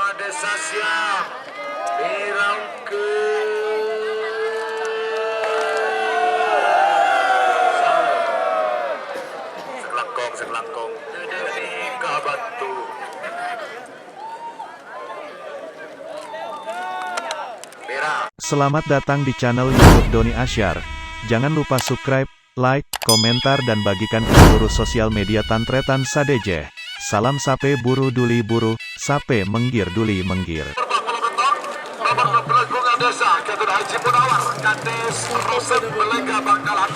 Bunga Desa siap. Birau ke Sekelangkong dari Kabatu. Selamat datang di channel YouTube Doni Asyar. Jangan lupa subscribe, like, komentar dan bagikan ke seluruh sosial media Tantretan Sadejeh. Salam sape buru duli buru, sape menggir duli menggir. Nomor 12 Bunga Desa, Ketut Haji Munawar, Kades Rosem Belega Bangkalan.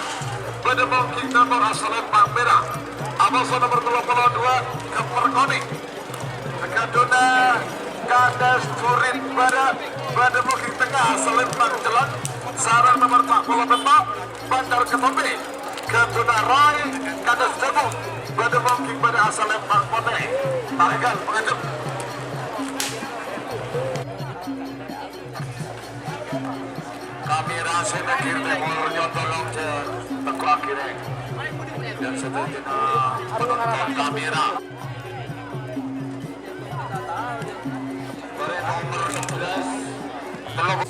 Bedemong King nomor Asalan Bang Merah. Abaso nomor 22 Keperkoni. Kaduna Kades Turin Barat. Bedemong King Tengah Asalan Bang Jalan. Sarang nomor 44 Bandar Ketombe. Kaduna Rai Kades Jabung. Bedemong King pada Asalan Bang Pote. Tarikan pengajuk. Kamera saya kira mulurnya tolong teku akhirnya dan seterusnya penonton kamera nomor 11 tolong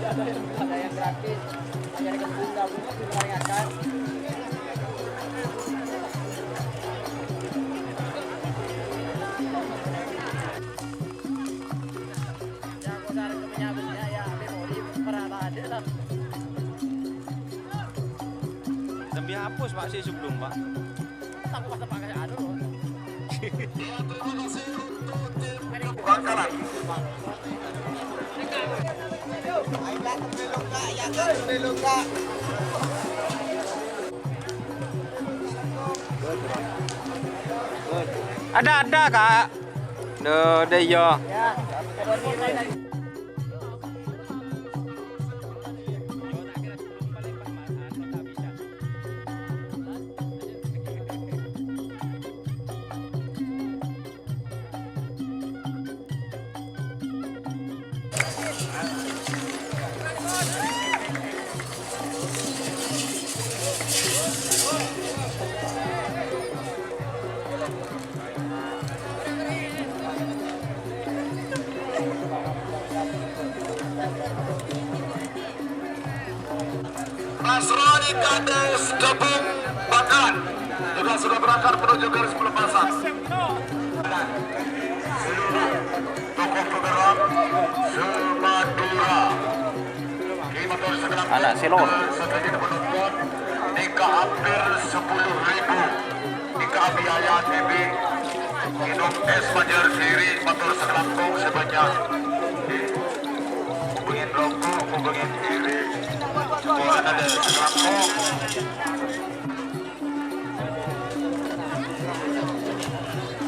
ada yang gratis, ada yang bunga-bunga divariakan. Ya kok dari kemenyabutnya ya memori perada ada lah. Demi hapus Pak sih sebelum Pak. Aku kata pakai anu loh. Bangkalan. Ada Kak. Ada ya. Nasrani Kades Jabung Bangkalan juga sudah berangkat menuju garis pelepasan. Seluruh tokoh penggerak Semadura. Anak silor. Sekali penonton hingga hampir 10.000. Hingga biaya TV minum es Banjar Siri motor sekelangkong sebanyak hubungin rokok, hubungin diri. Semua ada sekelangkong.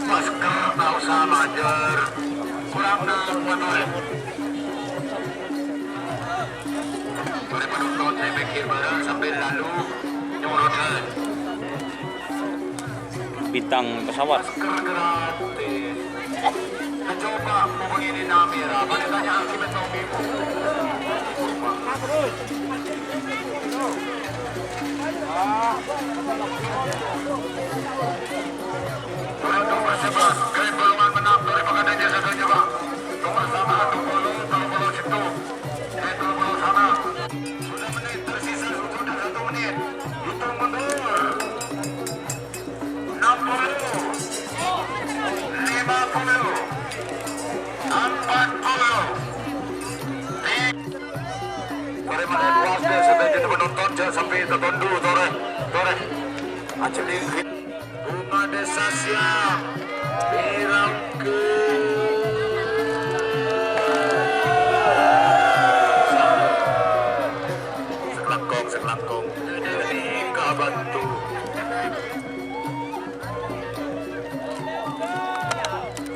Masker tak usah majer. Kurang motor. Mari penonton saya mikir bareng sambil lalu nyuruhkan. Bintang pesawat. Masker gratis. Coba hubungin Namira. Pada tanya Hakim Tommy. Nomor 11 Green Balungan menang dari Pegadaian Jasa Jaba. Nomor sama Tunggu situ. Tunggu sana. Sudah menit tersisa sudah 1 menit. Hitung mundur. 60 50 40. Mari luas deh sampai jadi penonton jangan sampai tertondu tore acem di Bunga Desa siap Birau ke Sekelangkong dari Kabatu.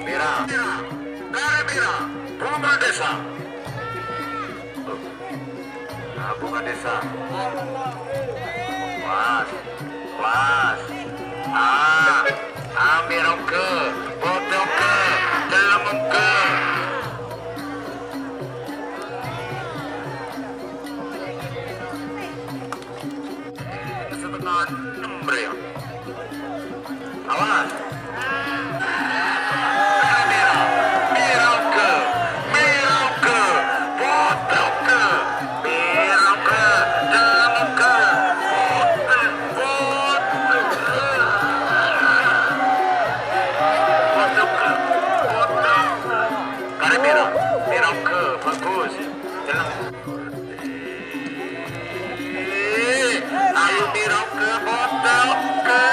Mira Bunga Desa. Bunga Desa. Was. Mirau ke, potong ke, dalam ke. dengan 6 Brea. Awas. Ayo Mirau ke botel ke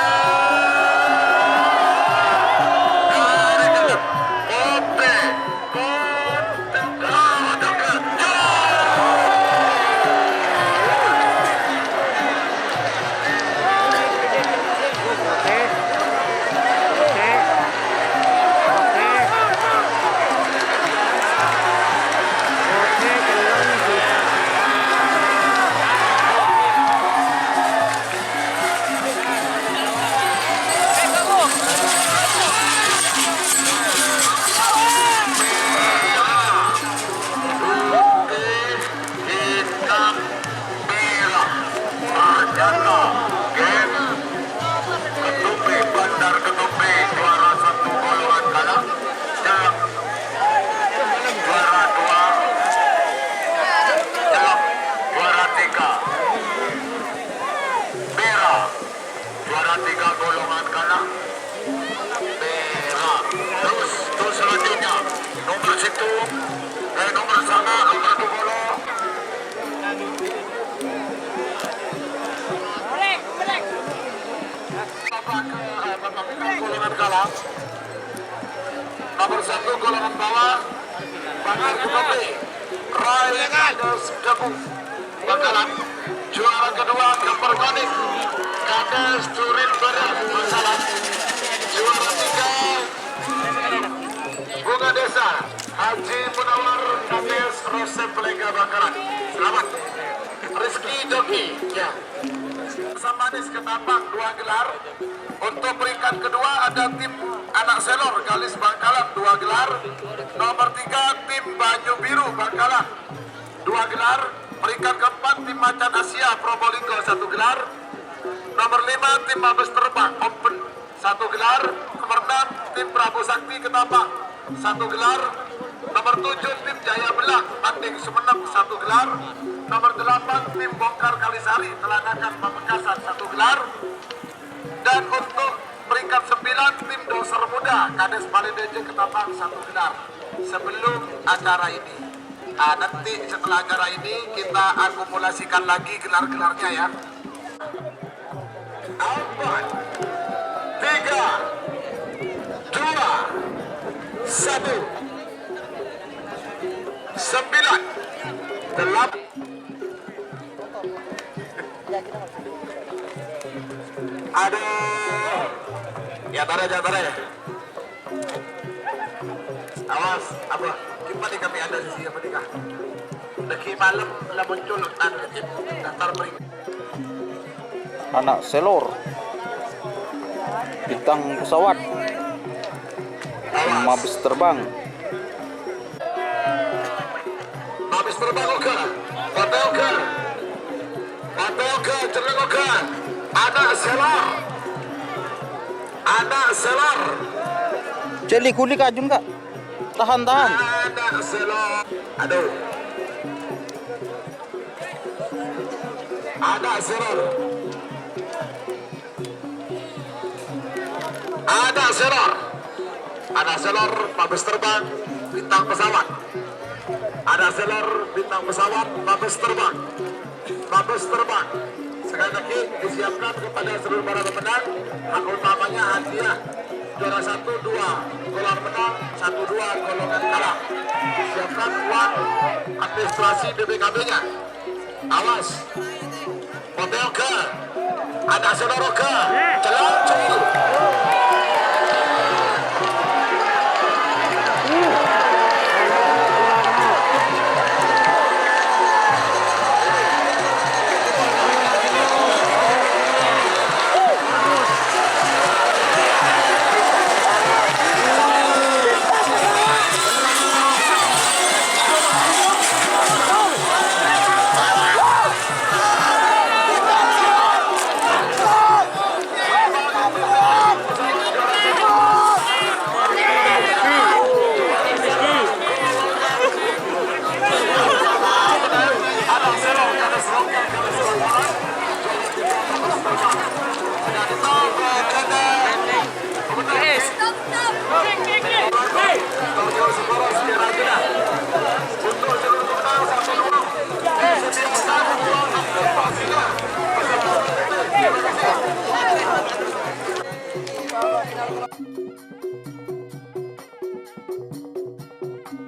nomor 1 golongan bawah Bakar Kutopi Roy Kades Debu Bakalan. Juara kedua Kemper Konik Kades Turin Berat Masalah. Juara 3 Bunga Desa Haji Munawar Kades Rosem Pelega Bakalan. Selamat. Rizky Joki ya. Samanis Ketapang 2 gelar. Untuk peringkat kedua ada tim Anak Selor Galis Bangkalan 2 gelar. Nomor 3 tim Baju Biru Bangkalan 2 gelar. Peringkat keempat tim Macan Asia Probolinggo 1 gelar. Nomor 5 tim Mabes Terbang Open 1 gelar. Nomor 6 tim Prabu Sakti Ketapang 1 gelar. Nomor 7 tim Jaya Belang Tanding Sumeneb 1 gelar. Nomor 8 tim Bongkar Kalisari Telanakan Pamekasan 1 gelar. Dan untuk peringkat 9 tim Doser Muda Kades Balideje Ketapang 1 gelar. Sebelum acara ini nanti setelah acara ini kita akumulasikan lagi gelar-gelarnya ya. 4 3 2 1 9 8 Aduh, ya tara ya. Awas, apa? Gimana kami ada sisi apa nikah? Deki malam lah muncul daftar beri. Anak Selor, bintang pesawat, Mabes Terbang. Mabes Terbang oke, Pantai oke, Cereng oke. Anak Selor. Celi kulik ajun kak, tahan. Anak Selor. Aduh. Anak Selor. Anak Selor, Mabes Terbang, bintang pesawat. Anak Selor, bintang pesawat, Mabes Terbang. Sekali lagi disiapkan kepada seluruh para pemenang hak utamanya hadiah juara 1 2 gelar menang 1 2 golongan kalah. Siapkan uang administrasi BPKB-nya. Awas. Motel ke. Ada saudara ke. Jalan cukup.